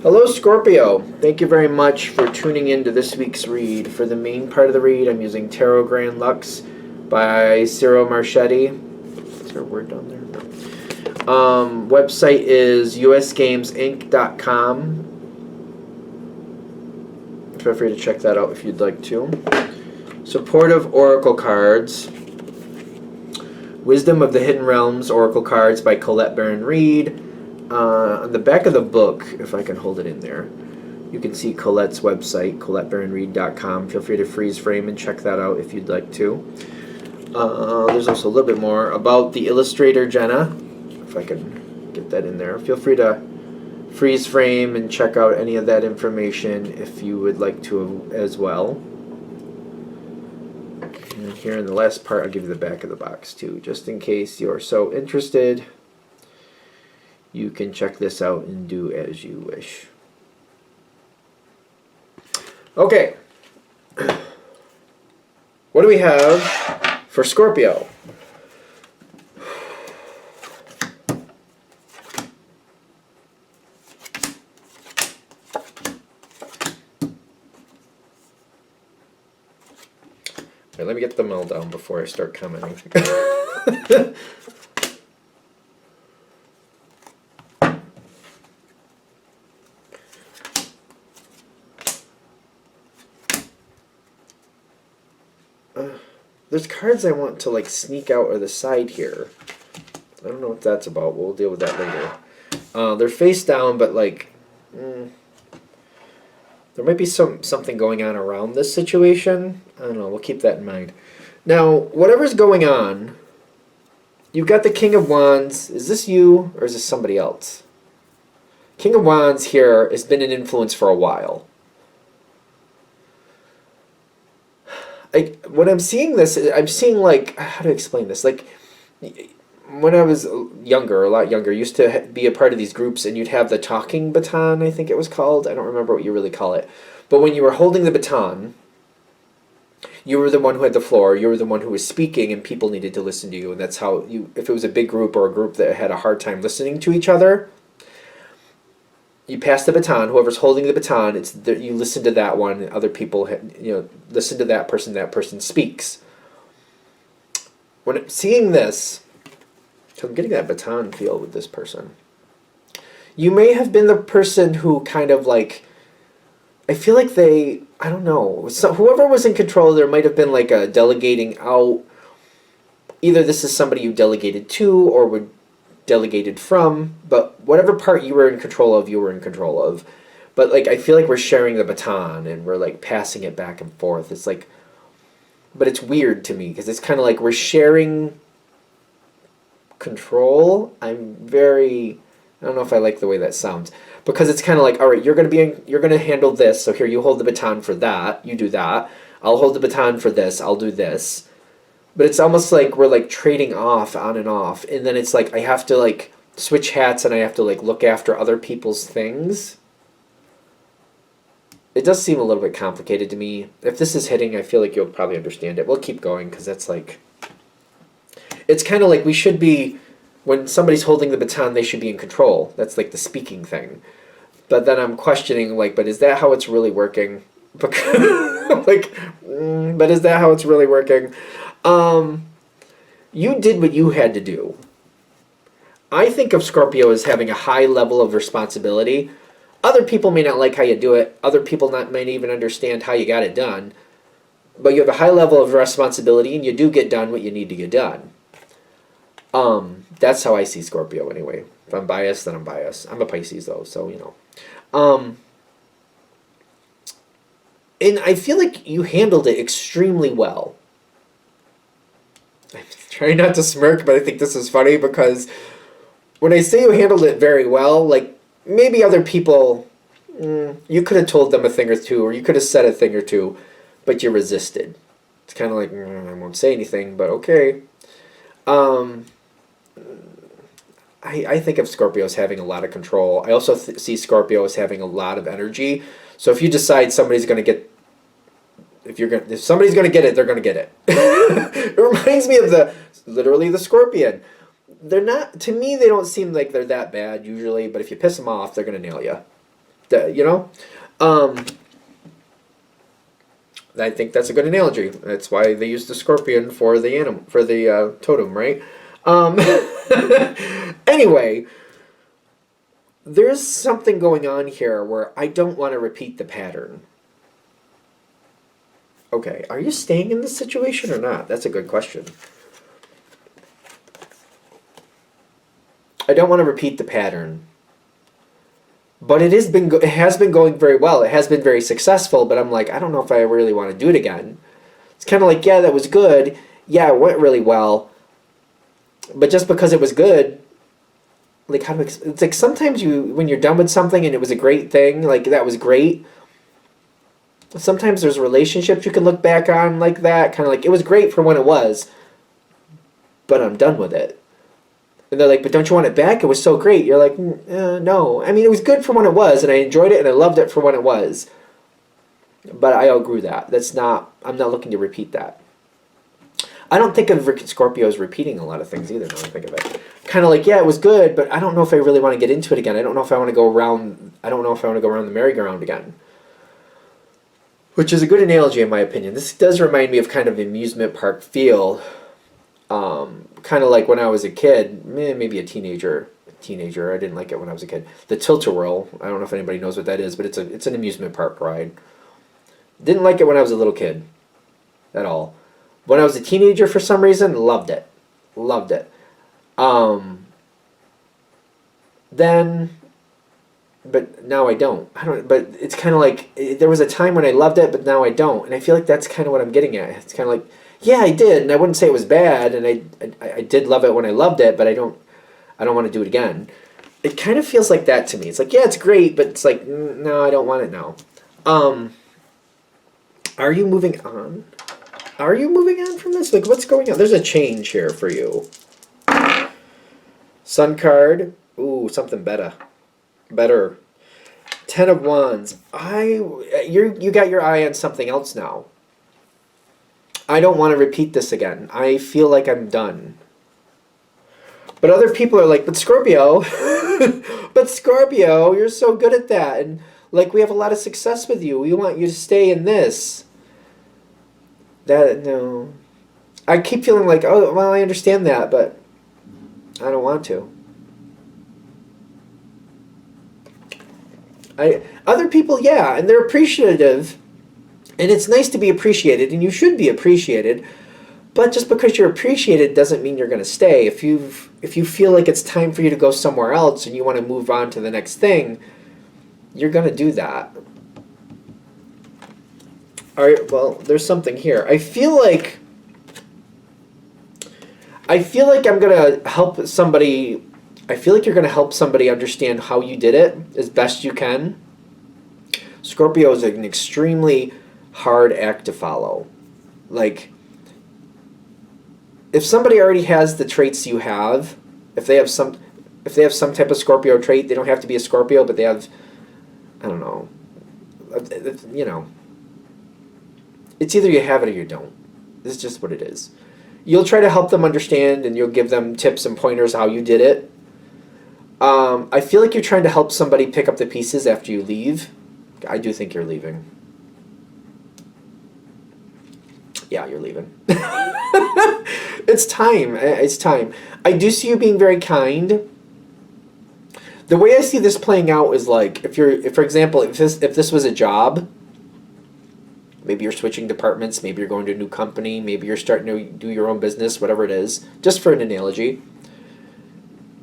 Hello, Scorpio. Thank you very much for tuning in to this week's read. For the main part of the read, I'm using Tarot Grand Lux by Ciro Marchetti. Is there a word down there? No. Website is usgamesinc.com. Feel free to check that out if you'd like to. Supportive Oracle Cards. Wisdom of the Hidden Realms Oracle Cards by Colette Baron-Reid. On the back of the book, if I can hold it in there, you can see Colette's website, ColetteBaronReid.com. Feel free to freeze frame and check that out if you'd like to. There's also a little bit more about the illustrator, Jenna, if I can get that in there. Feel free to freeze frame and check out any of that information if you would like to as well. And here in the last part, I'll give you the back of the box too, just in case you're so interested. You can check this out and do as you wish. Okay. What do we have for Scorpio? Right, let me get the meltdown before I start commenting. There's cards I want to like sneak out of the side here. I don't know what that's about. We'll deal with that later. They're face down, but like there might be something going on around this situation. I don't know. We'll keep that in mind. Now, whatever's going on, you've got the King of Wands. Is this you or is this somebody else? King of Wands here has been an influence for a while. When I'm seeing this, I'm seeing like, how to explain this? Like, when I was younger, a lot younger, used to be a part of these groups, and you'd have the talking baton, I think it was called. I don't remember what you really call it. But when you were holding the baton, you were the one who had the floor, you were the one who was speaking, and people needed to listen to you. And that's how you, if it was a big group or a group that had a hard time listening to each other, you pass the baton. Whoever's holding the baton, you listen to that one. Other people, listen to that person speaks. When I'm seeing this, so I'm getting that baton feel with this person. You may have been the person who kind of like, I feel like I don't know. So whoever was in control, there might have been like a delegating out. Either this is somebody you delegated to or would delegated from, but whatever part you were in control of, you were in control of. But like I feel like we're sharing the baton and we're like passing it back and forth. It's like, but it's weird to me because it's kind of like we're sharing control. I don't know if I like the way that sounds, because it's kind of like, all right, you're going to handle this, so here, you hold the baton for that, you do that. I'll hold the baton for this, I'll do this. But it's almost like we're like trading off on and off, and then it's like I have to like switch hats and I have to like look after other people's things. It does seem a little bit complicated to me. If this is hitting, I feel like you'll probably understand it. We'll keep going because that's like, it's kind of like we should be, when somebody's holding the baton, they should be in control. That's like the speaking thing. But then I'm questioning, like, but is that how it's really working? Like, but is that how it's really working? You did what you had to do. I think of Scorpio as having a high level of responsibility. Other people may not like how you do it. Other people may not even understand how you got it done. But you have a high level of responsibility, and you do get done what you need to get done. That's how I see Scorpio anyway. If I'm biased, then I'm biased. I'm a Pisces though, so you know. And I feel like you handled it extremely well. I'm trying not to smirk, but I think this is funny because when I say you handled it very well, like maybe other people, you could have told them a thing or two, or you could have said a thing or two, but you resisted. It's kind of like, I won't say anything, but okay. I think of Scorpio as having a lot of control. I also see Scorpio as having a lot of energy. So if you decide somebody's going to get, if somebody's going to get it, they're going to get it. It reminds me of literally the Scorpion. They're not, to me, they don't seem like they're that bad usually, but if you piss them off, they're going to nail you. You know? Um, I think that's a good analogy. That's why they use the scorpion for the animal, for the totem, right? Um, anyway, there's something going on here where I don't want to repeat the pattern. Okay, are you staying in this situation or not? That's a good question. I don't want to repeat the pattern. But it has been going very well. It has been very successful, but I'm like, I don't know if I really want to do it again. It's kind of like, yeah, that was good. Yeah, it went really well. But just because it was good, like it's like sometimes when you're done with something and it was a great thing, like that was great. Sometimes there's relationships you can look back on like that, kind of like it was great for when it was, but I'm done with it. And they're like, but don't you want it back? It was so great. You're like, no. I mean, it was good for when it was, and I enjoyed it, and I loved it for when it was. But I outgrew that. I'm not looking to repeat that. I don't think of Scorpio as repeating a lot of things either, now I think of it. Kind of like, yeah, it was good, but I don't know if I really want to get into it again. I don't know if I want to go around the merry-go-round again. Which is a good analogy in my opinion. This does remind me of kind of an amusement park feel. Kind of like when I was a kid, maybe a teenager. I didn't like it when I was a kid. The Tilt-A-Whirl. I don't know if anybody knows what that is, but it's an amusement park ride. Didn't like it when I was a little kid, at all. When I was a teenager, for some reason, loved it. Loved it. Then, but now I don't. But it's kind of like there was a time when I loved it, but now I don't, and I feel like that's kind of what I'm getting at. It's kind of like, yeah, I did, and I wouldn't say it was bad, and I did love it when I loved it, but I don't want to do it again. It kind of feels like that to me. It's like, yeah, it's great, but it's like, no, I don't want it now. Are you moving on? Are you moving on from this? Like, what's going on? There's a change here for you. Sun card. Ooh, something better. Better. 10 of Wands. You got your eye on something else now. I don't want to repeat this again. I feel like I'm done. But other people are like, but Scorpio, you're so good at that. And like, we have a lot of success with you. We want you to stay in this. No. I keep feeling like, oh, well, I understand that, but I don't want to. Other people, yeah, and they're appreciative. And it's nice to be appreciated, and you should be appreciated. But just because you're appreciated doesn't mean you're going to stay. If you feel like it's time for you to go somewhere else and you want to move on to the next thing, you're going to do that. All right, well, there's something here. I feel like I'm going to help somebody. I feel like you're going to help somebody understand how you did it as best you can. Scorpio is an extremely hard act to follow. Like, if somebody already has the traits you have, if they have some type of Scorpio trait, they don't have to be a Scorpio, but they have, I don't know, you know, it's either you have it or you don't. This is just what it is. You'll try to help them understand, and you'll give them tips and pointers how you did it. I feel like you're trying to help somebody pick up the pieces after you leave. I do think you're leaving. Yeah, you're leaving. It's time. It's time. I do see you being very kind. The way I see this playing out is like, if for example, if this was a job, maybe you're switching departments, maybe you're going to a new company, maybe you're starting to do your own business, whatever it is, just for an analogy.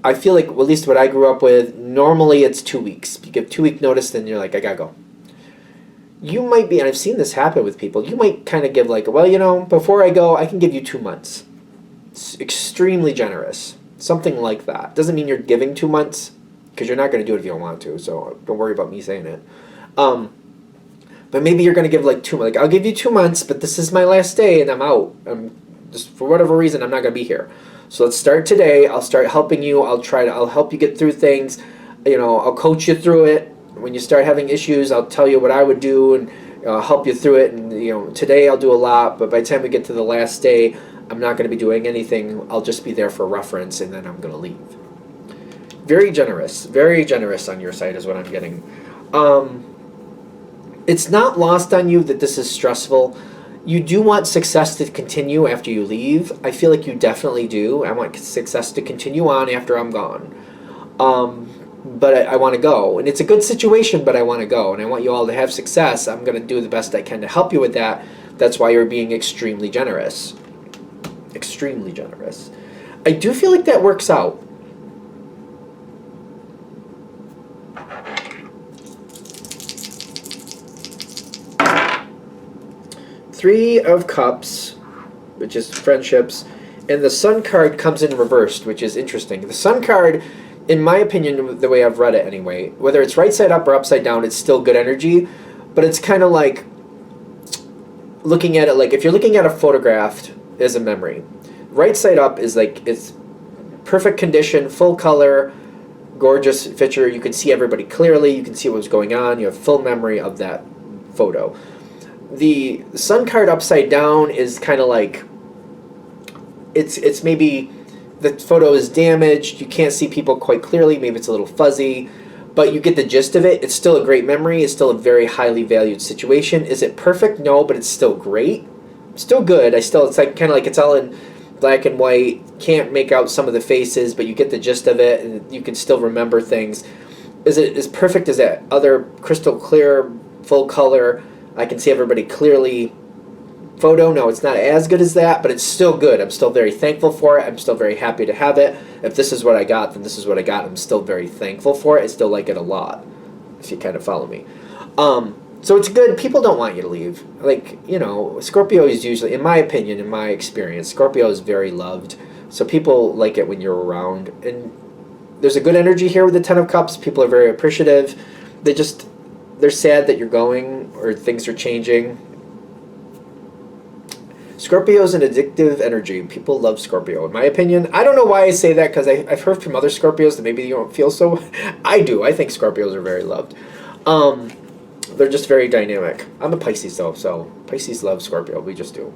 I feel like, well, at least what I grew up with, normally it's 2 weeks. You give 2-week notice, then you're like, I gotta go. You might be, and I've seen this happen with people, you might kind of give like, well, you know, before I go, I can give you 2 months. It's extremely generous. Something like that. Doesn't mean you're giving 2 months, because you're not going to do it if you don't want to, so don't worry about me saying it. But maybe you're going to give like 2 months. Like, I'll give you 2 months, but this is my last day, and I'm out. Just for whatever reason, I'm not going to be here. So let's start today. I'll start helping you. I'll help you get through things. You know, I'll coach you through it. When you start having issues, I'll tell you what I would do and help you through it. And you know, today I'll do a lot, but by the time we get to the last day, I'm not going to be doing anything. I'll just be there for reference, and then I'm going to leave. Very generous on your side is what I'm getting. It's not lost on you that this is stressful. You do want success to continue after you leave. I feel like you definitely do. I want success to continue on after I'm gone. But I want to go. And it's a good situation, but I want to go. And I want you all to have success. I'm going to do the best I can to help you with that. That's why you're being extremely generous. Extremely generous. I do feel like that works out. Three of Cups, which is friendships, and the Sun card comes in reversed, which is interesting. The Sun card, in my opinion, the way I've read it anyway, whether it's right side up or upside down, it's still good energy, but it's kind of like looking at it like if you're looking at a photograph as a memory. Right side up is like it's perfect condition, full color, gorgeous picture. You can see everybody clearly. You can see what's going on. You have full memory of that photo. The Sun card upside down is kind of like it's maybe the photo is damaged. You can't see people quite clearly. Maybe it's a little fuzzy, but you get the gist of it. It's still a great memory. It's still a very highly valued situation. Is it perfect? No, but it's still great. Still good. It's like kind of like it's all in black and white. Can't make out some of the faces, but you get the gist of it, and you can still remember things. Is it as perfect as that other crystal clear, full color? I can see everybody clearly photo. No, it's not as good as that, but it's still good. I'm still very thankful for it. I'm still very happy to have it. If this is what I got, then this is what I got. I'm still very thankful for it. I still like it a lot, if you kind of follow me. So it's good. People don't want you to leave. Like, Scorpio is usually, in my opinion, in my experience, Scorpio is very loved. So people like it when you're around. And there's a good energy here with the Ten of Cups. People are very appreciative. They're sad that you're going or things are changing. Scorpio is an addictive energy. People love Scorpio, in my opinion. I don't know why I say that because I've heard from other Scorpios that maybe you don't feel so. I do. I think Scorpios are very loved. They're just very dynamic. I'm a Pisces, though, so Pisces love Scorpio. We just do.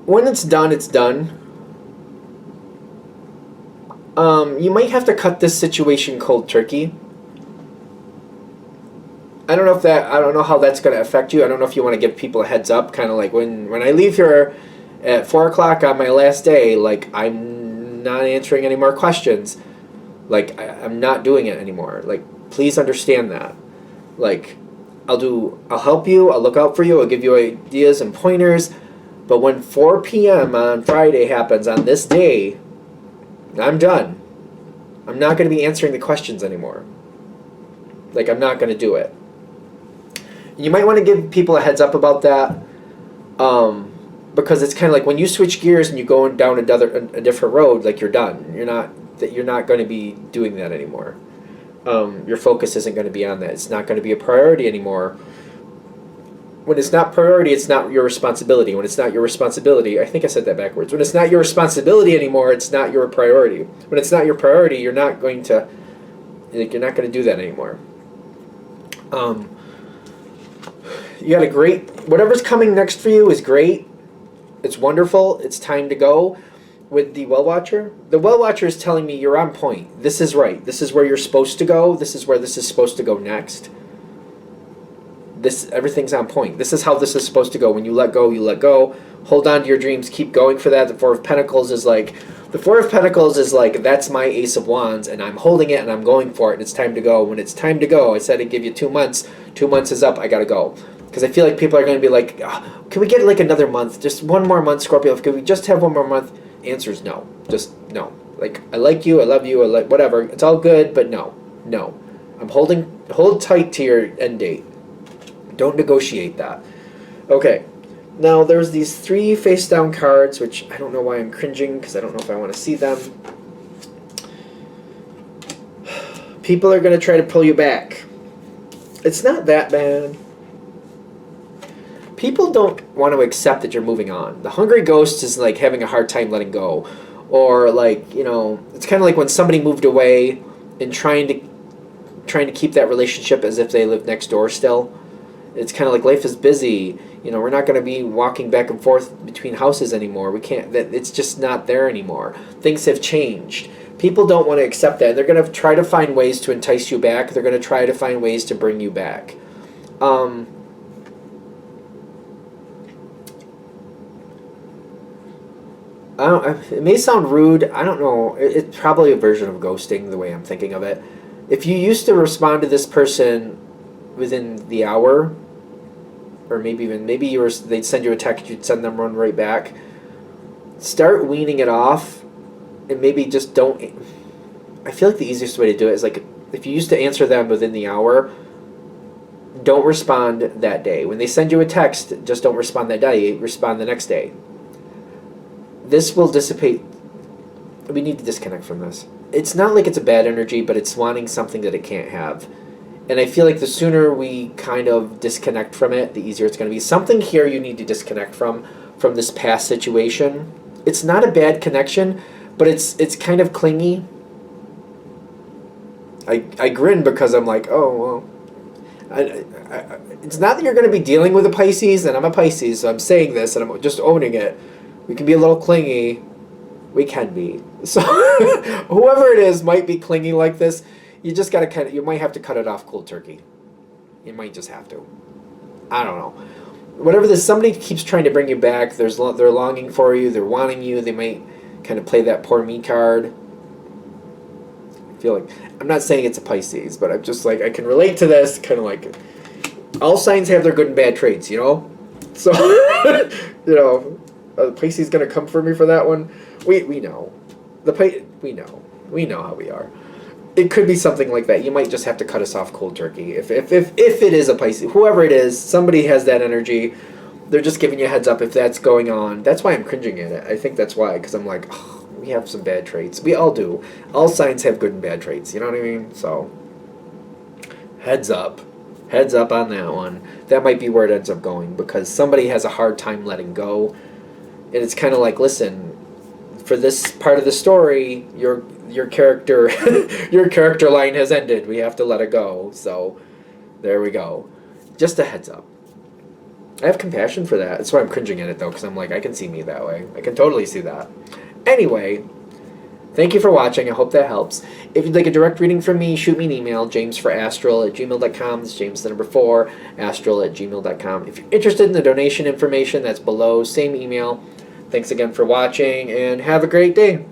When it's done, it's done. You might have to cut this situation cold turkey. I don't know how that's going to affect you. I don't know if you want to give people a heads up, kind of like when I leave here at 4 o'clock on my last day, like I'm not answering any more questions. Like I'm not doing it anymore. Like please understand that. Like I'll help you. I'll look out for you. I'll give you ideas and pointers. But when 4 p.m. on Friday happens on this day, I'm done. I'm not going to be answering the questions anymore. Like, I'm not going to do it. You might want to give people a heads up about that, because it's kind of like when you switch gears and you go down a different road, like you're done. You're not going to be doing that anymore. Your focus isn't going to be on that. It's not going to be a priority anymore. When it's not priority, it's not your responsibility. When it's not your responsibility, I think I said that backwards. When it's not your responsibility anymore, it's not your priority. When it's not your priority, you're not going to do that anymore. You got a great, whatever's coming next for you is great. It's wonderful. It's time to go. With the Well Watcher, the Well Watcher is telling me you're on point. This is right. This is where you're supposed to go. This is where this is supposed to go next. Everything's on point. This is how this is supposed to go. When you let go, you let go. Hold on to your dreams. Keep going for that. The Four of Pentacles is like, that's my Ace of Wands, and I'm holding it and I'm going for it, and it's time to go. When it's time to go, I said I'd give you 2 months. 2 months is up. I gotta go. Because I feel like people are going to be like, oh, can we get like another month? Just one more month, Scorpio. Can we just have one more month? Answer is no. Just no. Like, I like you. I love you. I like whatever. It's all good, but no. No. Hold tight to your end date. Don't negotiate that. Okay. Now, there's these 3 face-down cards, which I don't know why I'm cringing, because I don't know if I want to see them. People are going to try to pull you back. It's not that bad. People don't want to accept that you're moving on. The hungry ghost is like having a hard time letting go. Or like, it's kind of like when somebody moved away and trying to keep that relationship as if they live next door still. It's kind of like life is busy. You know, we're not going to be walking back and forth between houses anymore. We can't. That it's just not there anymore. Things have changed. People don't want to accept that. They're going to try to find ways to entice you back. They're going to try to find ways to bring you back. It may sound rude. I don't know. It's probably a version of ghosting, the way I'm thinking of it. If you used to respond to this person within the hour, or maybe they'd send you a text, you'd send them one right back. Start weaning it off, and maybe just don't. I feel like the easiest way to do it is like if you used to answer them within the hour, don't respond that day. When they send you a text, just don't respond that day. Respond the next day. This will dissipate. We need to disconnect from this. It's not like it's a bad energy, but it's wanting something that it can't have. And I feel like the sooner we kind of disconnect from it, the easier it's going to be. Something here you need to disconnect from this past situation. It's not a bad connection, but it's kind of clingy. I grin because I'm like, oh, well. It's not that you're going to be dealing with a Pisces, and I'm a Pisces, so I'm saying this, and I'm just owning it. We can be a little clingy. We can be. So whoever it is might be clingy like this. You just got to you might have to cut it off cold turkey. You might just have to. I don't know. Whatever this, somebody keeps trying to bring you back. They're longing for you. They're wanting you. They might kind of play that poor me card. I feel like, I'm not saying it's a Pisces, but I'm just like, I can relate to this. Kind of like, all signs have their good and bad traits, you know? So, you know, Pisces going to come for me for that one? We know. We know. We know how we are. It could be something like that. You might just have to cut us off cold turkey. If it is a Pisces, whoever it is, somebody has that energy. They're just giving you a heads up if that's going on. That's why I'm cringing at it. I think that's why, because I'm like, oh, we have some bad traits. We all do. All signs have good and bad traits. You know what I mean? So, heads up. Heads up on that one. That might be where it ends up going, because somebody has a hard time letting go. And it's kind of like, listen, for this part of the story, your character your character line has ended. We have to let it go. So there we go. Just a heads up. I have compassion for that. That's why I'm cringing at it though, because I'm like, I can see me that way. I can totally see that. Anyway, thank you for watching. I hope that helps. If you'd like a direct reading from me, shoot me an email, jamesforastral@gmail.com. That's James the number 4, astral@gmail.com. If you're interested in the donation information, that's below. Same email. Thanks again for watching, and have a great day.